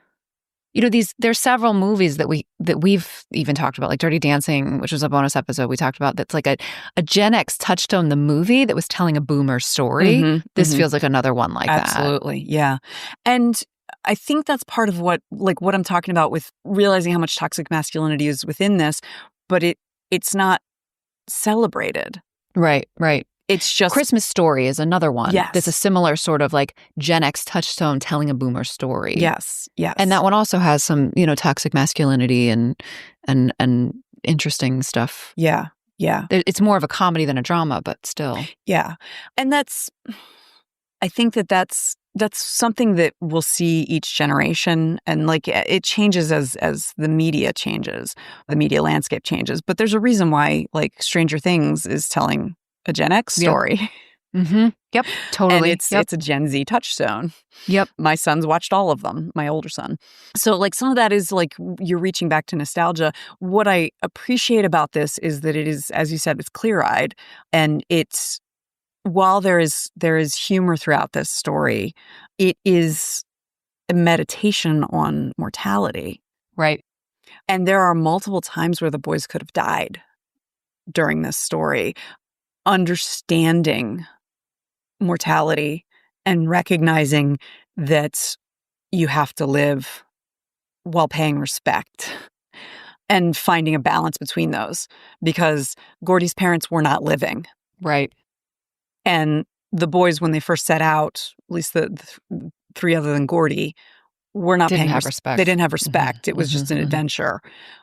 there's several movies that we've even talked about, like Dirty Dancing, which was a bonus episode we talked about, that's like a Gen X touchstone, the movie that was telling a boomer story. This feels like another one like that. Absolutely. Yeah. And I think that's part of what I'm talking about with realizing how much toxic masculinity is within this, but it's not celebrated. Right. It's just... Christmas Story is another one. Yes. That's a similar sort of like Gen X touchstone telling a boomer story. Yes. And that one also has some, toxic masculinity and interesting stuff. Yeah. It's more of a comedy than a drama, but still. Yeah. And I think that's something that we'll see each generation, and like it changes as the media changes, the media landscape changes. But there's a reason why like Stranger Things is telling a Gen X story. Yep, totally. And it's a Gen Z touchstone. Yep. My son's watched all of them, my older son. So like some of that is like you're reaching back to nostalgia. What I appreciate about this is that it is, as you said, it's clear-eyed, and it's, while there is humor throughout this story, it is a meditation on mortality. Right. And there are multiple times where the boys could have died during this story. Understanding mortality and recognizing that you have to live while paying respect and finding a balance between those, because Gordy's parents were not living. Right. And the boys, when they first set out, at least the 3 other than Gordy, were not Didn't paying have respect. They didn't have respect. It was just an adventure.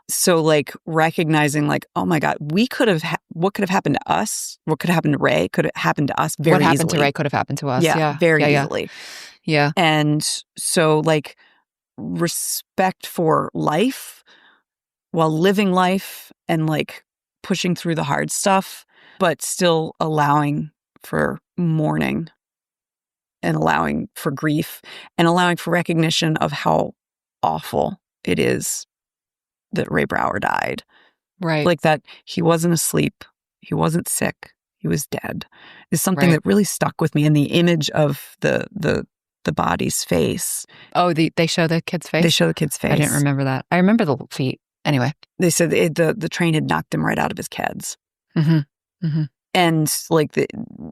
So like recognizing like, oh my God, what could have happened to us? What could have happened to Ray could have happened to us very easily. What happened to Ray could have happened to us. Yeah. Very easily. Yeah. And so like respect for life while living life and like pushing through the hard stuff, but still allowing for mourning and allowing for grief and allowing for recognition of how awful it is that Ray Brower died. Right. Like that he wasn't asleep, he wasn't sick, he was dead is something that really stuck with me. And the image of the body's face. Oh, they show the kid's face? They show the kid's face. I didn't remember that. I remember the feet. Anyway. They said the train had knocked him right out of his keds. And like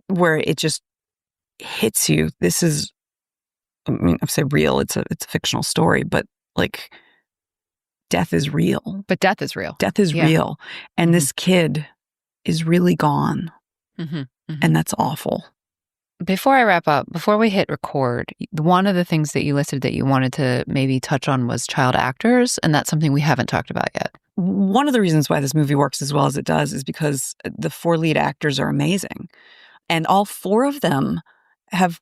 where it just hits you. This is, I mean, I say real, it's a fictional story, but like death is real. But death is real. Death is real. And this kid is really gone. And that's awful. Before I wrap up, before we hit record, one of the things that you listed that you wanted to maybe touch on was child actors, and that's something we haven't talked about yet. One of the reasons why this movie works as well as it does is because the 4 lead actors are amazing. And all 4 of them have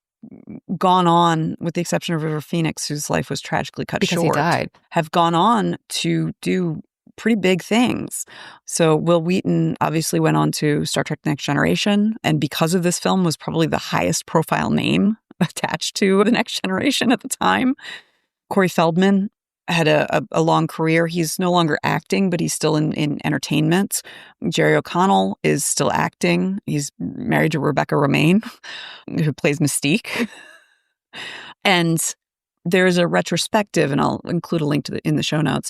gone on, with the exception of River Phoenix, whose life was tragically cut short. Because he died. Have gone on to do pretty big things. So Will Wheaton obviously went on to Star Trek: The Next Generation, and because of this film was probably the highest profile name attached to The Next Generation at the time. Corey Feldman had a long career. He's no longer acting, but he's still in entertainment. Jerry O'Connell is still acting. He's married to Rebecca Romaine, who plays Mystique. And there's a retrospective, and I'll include a link to in the show notes,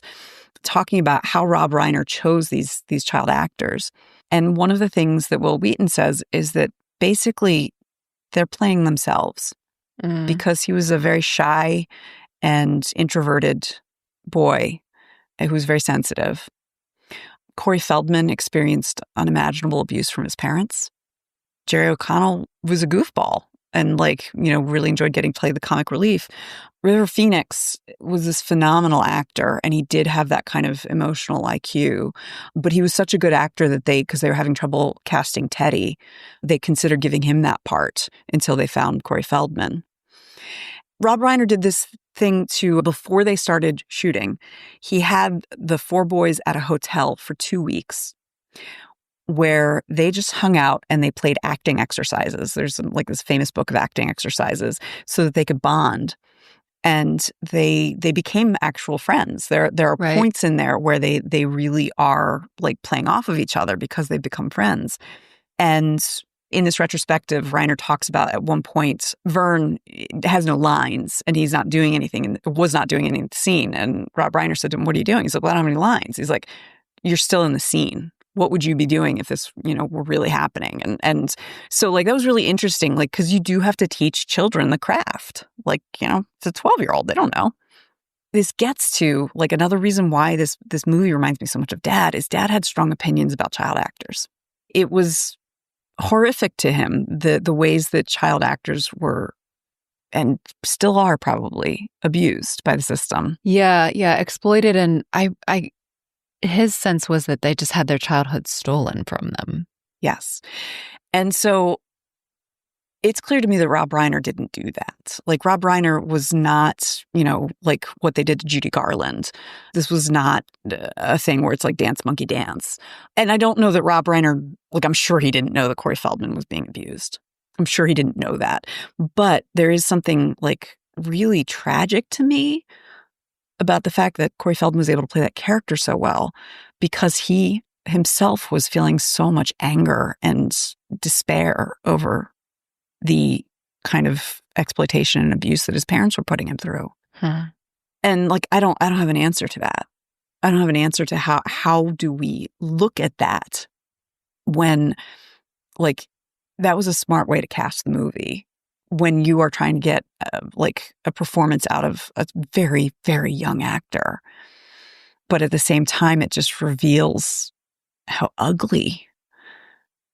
talking about how Rob Reiner chose these child actors. And one of the things that Will Wheaton says is that basically they're playing themselves because he was a very shy and introverted boy who was very sensitive. Corey Feldman experienced unimaginable abuse from his parents. Jerry O'Connell was a goofball and really enjoyed getting to play the comic relief. River Phoenix was this phenomenal actor, and he did have that kind of emotional IQ, but he was such a good actor that because they were having trouble casting Teddy, they considered giving him that part until they found Corey Feldman. Rob Reiner did this thing before they started shooting. He had the 4 boys at a hotel for 2 weeks where they just hung out and they played acting exercises. There's this famous book of acting exercises so that they could bond. And they became actual friends. There are points in there where they really are like playing off of each other because they've become friends. And in this retrospective, Reiner talks about at one point, Vern has no lines and he's not doing anything and was not doing anything in the scene. And Rob Reiner said to him, "What are you doing?" He's like, "Well, I don't have any lines." He's like, "You're still in the scene. What would you be doing if this, were really happening?" And so that was really interesting, because you do have to teach children the craft. It's a 12-year-old, they don't know. This gets to another reason why this movie reminds me so much of Dad is Dad had strong opinions about child actors. It was horrific to him, the ways that child actors were and still are probably abused by the system. Yeah, exploited. And his sense was that they just had their childhood stolen from them. Yes. And so it's clear to me that Rob Reiner didn't do that. Rob Reiner was not, what they did to Judy Garland. This was not a thing where it's dance, monkey, dance. And I don't know that Rob Reiner, I'm sure he didn't know that Corey Feldman was being abused. I'm sure he didn't know that. But there is something really tragic to me about the fact that Corey Feldman was able to play that character so well because he himself was feeling so much anger and despair over the kind of exploitation and abuse that his parents were putting him through. And I don't have an answer to that. I don't have an answer to how do we look at that when that was a smart way to cast the movie when you are trying to get a performance out of a very, very young actor. But at the same time, it just reveals how ugly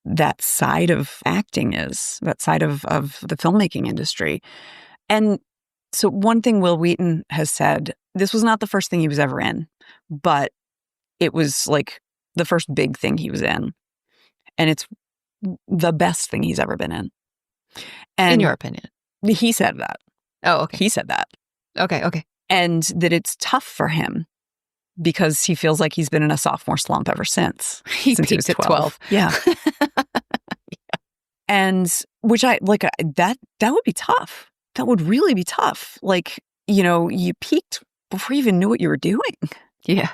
that side of acting is, that side of the filmmaking industry. And So one thing Will Wheaton has said, this was not the first thing he was ever in, but it was like the first big thing he was in. And it's the best thing he's ever been in. And In your opinion? he said that. Oh, okay. He said that. Okay. And that it's tough for him because he feels like he's been in a sophomore slump ever since. Since he was at 12. Yeah. And which that would be tough. That would really be tough. Like, you peaked before you even knew what you were doing. Yeah.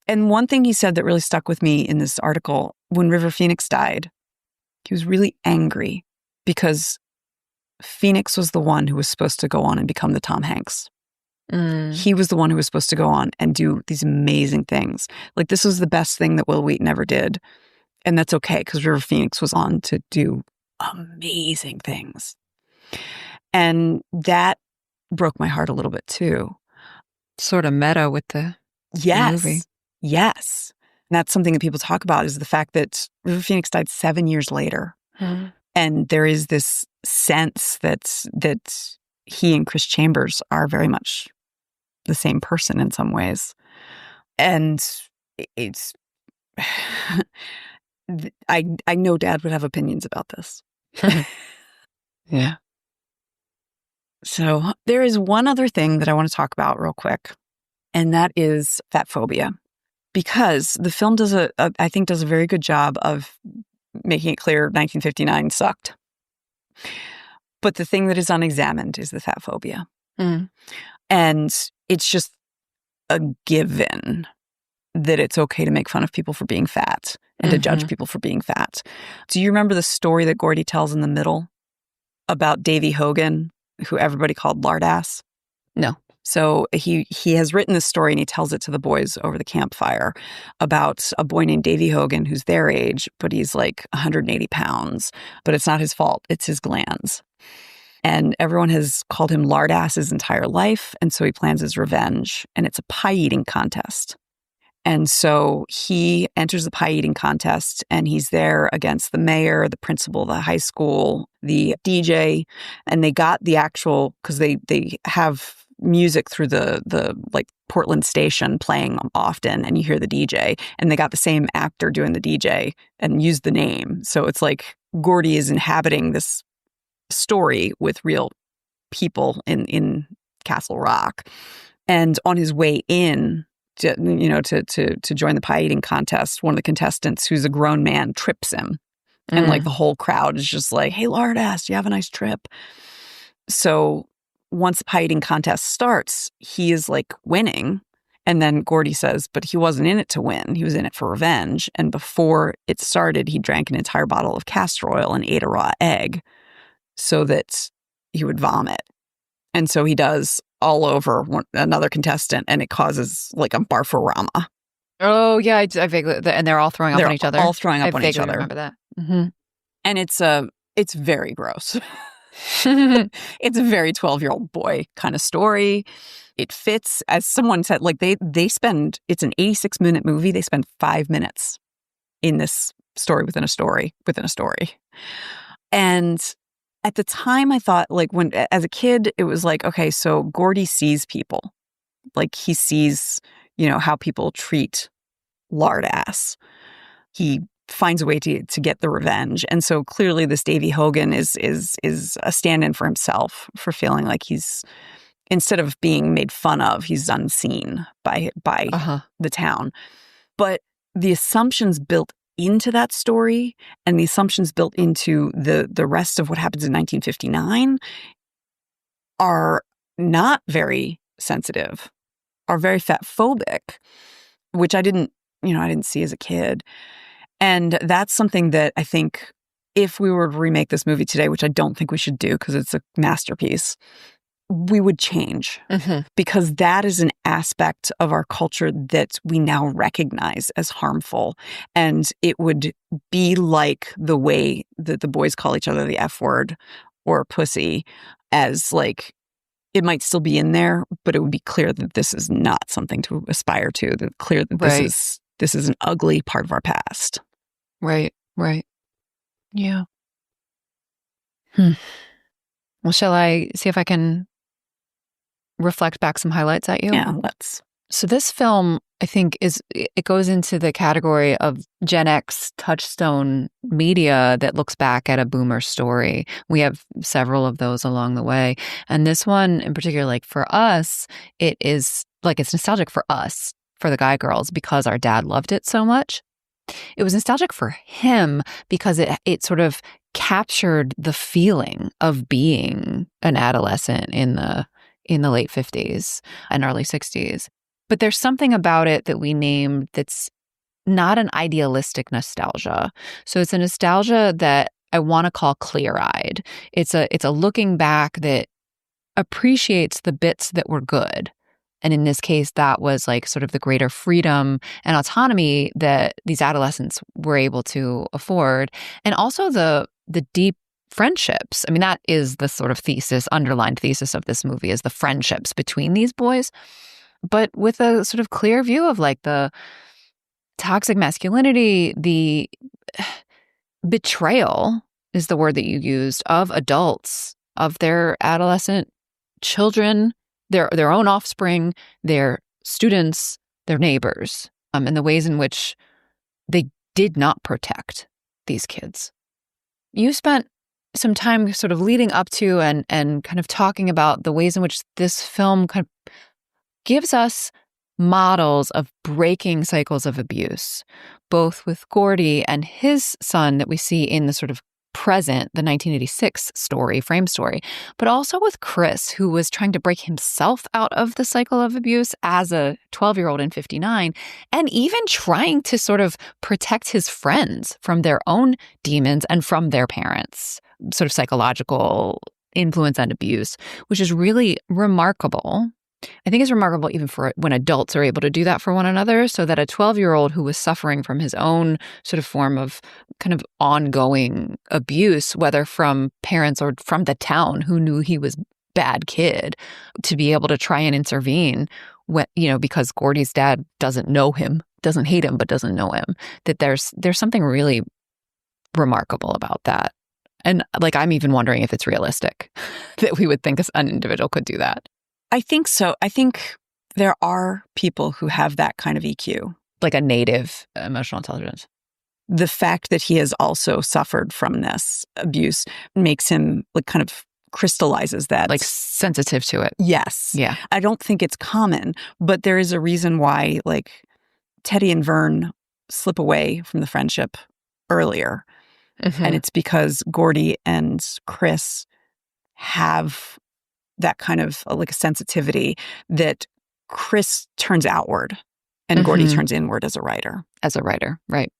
And one thing he said that really stuck with me in this article, when River Phoenix died, he was really angry because Phoenix was the one who was supposed to go on and become the Tom Hanks. He was the one who was supposed to go on and do these amazing things. Like, this was the best thing that Will Wheaton ever did. And that's okay, because River Phoenix was on to do amazing things. And that broke my heart a little bit too. Sort of meta with the movie. Yes. And that's something that people talk about, is the fact that River Phoenix died 7 years later. And there is this sense that he and Chris Chambers are very much the same person in some ways. And it's I know Dad would have opinions about this. Yeah. So there is one other thing that I want to talk about real quick, and that is fat phobia. Because the film I think does a very good job of making it clear 1959 sucked. But the thing that is unexamined is the fat phobia. And it's just a given that it's okay to make fun of people for being fat and to judge people for being fat. Do you remember the story that Gordy tells in the middle about Davy Hogan, who everybody called Lardass? No. So he has written this story, and he tells it to the boys over the campfire about a boy named Davy Hogan who's their age, but he's like 180 pounds. But it's not his fault. It's his glands. And everyone has called him Lardass his entire life. And so he plans his revenge. And it's a pie eating contest. And so he enters the pie eating contest, and he's there against the mayor, the principal of the high school, the DJ. And they got the actual, because they have music through the like Portland station playing often, and you hear the DJ, and they got the same actor doing the DJ and used the name. So it's like Gordy is inhabiting this story with real people in Castle Rock. And on his way in to join the pie eating contest, one of the contestants, who's a grown man, trips him. And like the whole crowd is just like, "Hey, Lardass, you have a nice trip." So once the pie eating contest starts, he is like winning. And then Gordy says, but he wasn't in it to win. He was in it for revenge. And before it started, he drank an entire bottle of castor oil and ate a raw egg so that he would vomit. And so he does all over another contestant, and it causes like a barforama. Oh, yeah. I vaguely, and they're all throwing up on each other. All throwing up on each other. I remember that. And it's very gross. It's a very 12-year-old boy kind of story. It fits, as someone said, like they spend, it's an 86-minute movie. They spend 5 minutes in this story within a story within a story. And at the time, I thought, like, when as a kid, it was like, okay, so Gordy sees people. Like, he sees, how people treat Lardass. He finds a way to get the revenge. And so clearly this Davy Hogan is a stand-in for himself, for feeling like he's, instead of being made fun of, he's unseen by the town. But the assumptions built into that story, and the assumptions built into the rest of what happens in 1959 are not very sensitive, are very fat phobic, which I didn't see as a kid. And that's something that I think, if we were to remake this movie today, which I don't think we should do because it's a masterpiece, we would change, because that is an aspect of our culture that we now recognize as harmful. And it would be like the way that the boys call each other the F word or pussy, as like, it might still be in there, but it would be clear that this is not something to aspire to. That clear that this is an ugly part of our past. Right. Yeah. Well, shall I see if I can reflect back some highlights at you? Yeah, let's. So this film, I think, it goes into the category of Gen X touchstone media that looks back at a boomer story. We have several of those along the way. And this one in particular, like for us, it is like it's nostalgic for us, for the Guy Girls, because our dad loved it so much. It was nostalgic for him because it sort of captured the feeling of being an adolescent in the late 50s and early 60s. But there's something about it that we named that's not an idealistic nostalgia. So it's a nostalgia that I want to call clear-eyed. It's a looking back that appreciates the bits that were good. And in this case, that was like sort of the greater freedom and autonomy that these adolescents were able to afford. And also the deep friendships. I mean, that is the sort of underlined thesis of this movie, is the friendships between these boys. But with a sort of clear view of like the toxic masculinity, the betrayal is the word that you used, of adults, of their adolescent children, their own offspring, their students, their neighbors, and the ways in which they did not protect these kids. You spent some time sort of leading up to and kind of talking about the ways in which this film kind of gives us models of breaking cycles of abuse, both with Gordy and his son that we see in the sort of present, the 1986 frame story, but also with Chris, who was trying to break himself out of the cycle of abuse as a 12-year-old in 59, and even trying to sort of protect his friends from their own demons and from their parents' sort of psychological influence and abuse, which is really remarkable. I think it's remarkable even for when adults are able to do that for one another, so that a 12-year-old who was suffering from his own sort of form of kind of ongoing abuse, whether from parents or from the town who knew he was a bad kid, to be able to try and intervene when, because Gordy's dad doesn't know him, doesn't hate him, but doesn't know him, that there's something really remarkable about that. And like, I'm even wondering if it's realistic that we would think an individual could do that. I think so. I think there are people who have that kind of EQ. Like a native emotional intelligence. The fact that he has also suffered from this abuse makes him like kind of crystallizes that. Like sensitive to it. Yes. Yeah. I don't think it's common, but there is a reason why like Teddy and Vern slip away from the friendship earlier. Mm-hmm. And it's because Gordy and Chris have that kind of like a sensitivity that Chris turns outward and Gordy turns inward as a writer. Right.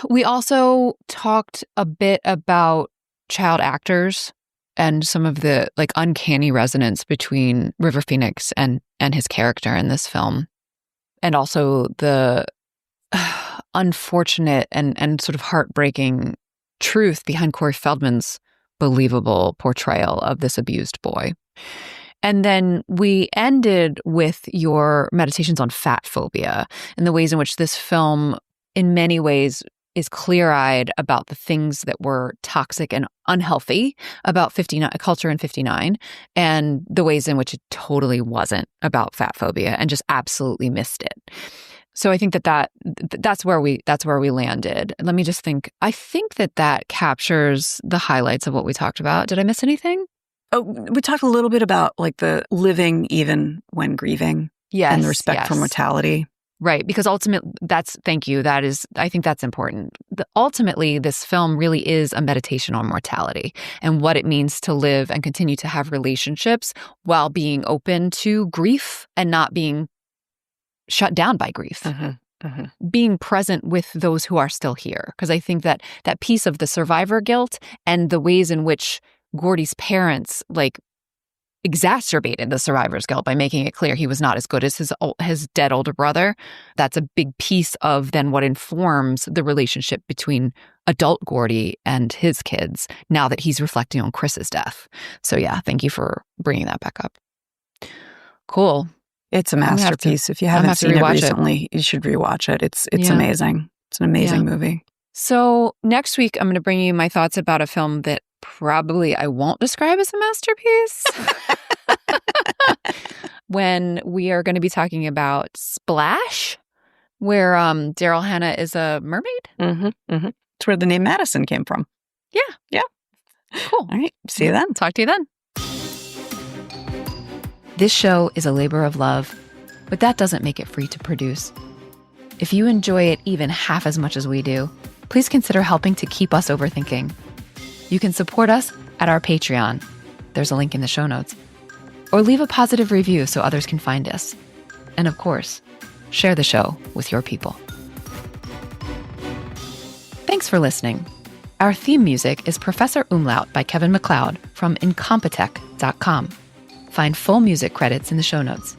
We also talked a bit about child actors and some of the like uncanny resonance between River Phoenix and his character in this film. And also the unfortunate and sort of heartbreaking truth behind Corey Feldman's believable portrayal of this abused boy. And then we ended with your meditations on fat phobia and the ways in which this film, in many ways, is clear-eyed about the things that were toxic and unhealthy about culture in 59, and the ways in which it totally wasn't about fat phobia and just absolutely missed it. So I think that's where we landed. Let me just think. I think that captures the highlights of what we talked about. Did I miss anything? Oh, we talked a little bit about like the living even when grieving. Yes, and the respect for mortality. Right, because ultimately, thank you. I think that's important. Ultimately, this film really is a meditation on mortality and what it means to live and continue to have relationships while being open to grief and not being shut down by grief. Being present with those who are still here. Because I think that piece of the survivor guilt and the ways in which Gordy's parents like exacerbated the survivor's guilt by making it clear he was not as good as his dead older brother. That's a big piece of then what informs the relationship between adult Gordy and his kids now that he's reflecting on Chris's death. So yeah, thank you for bringing that back up. Cool. It's a masterpiece. If you haven't seen it recently, you should rewatch it. It's amazing. It's an amazing movie. So next week, I'm going to bring you my thoughts about a film that probably I won't describe as a masterpiece. when we are going to be talking about Splash, where Daryl Hannah is a mermaid. It's where the name Madison came from. Yeah. Cool. All right. See you then. Talk to you then. This show is a labor of love, but that doesn't make it free to produce. If you enjoy it even half as much as we do, please consider helping to keep us overthinking. You can support us at our Patreon. There's a link in the show notes. Or leave a positive review so others can find us. And of course, share the show with your people. Thanks for listening. Our theme music is Professor Umlaut by Kevin MacLeod from Incompetech.com. Find full music credits in the show notes.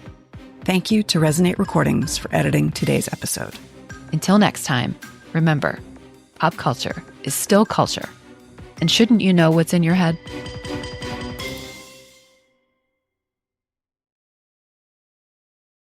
Thank you to Resonate Recordings for editing today's episode. Until next time, remember, pop culture is still culture. And shouldn't you know what's in your head?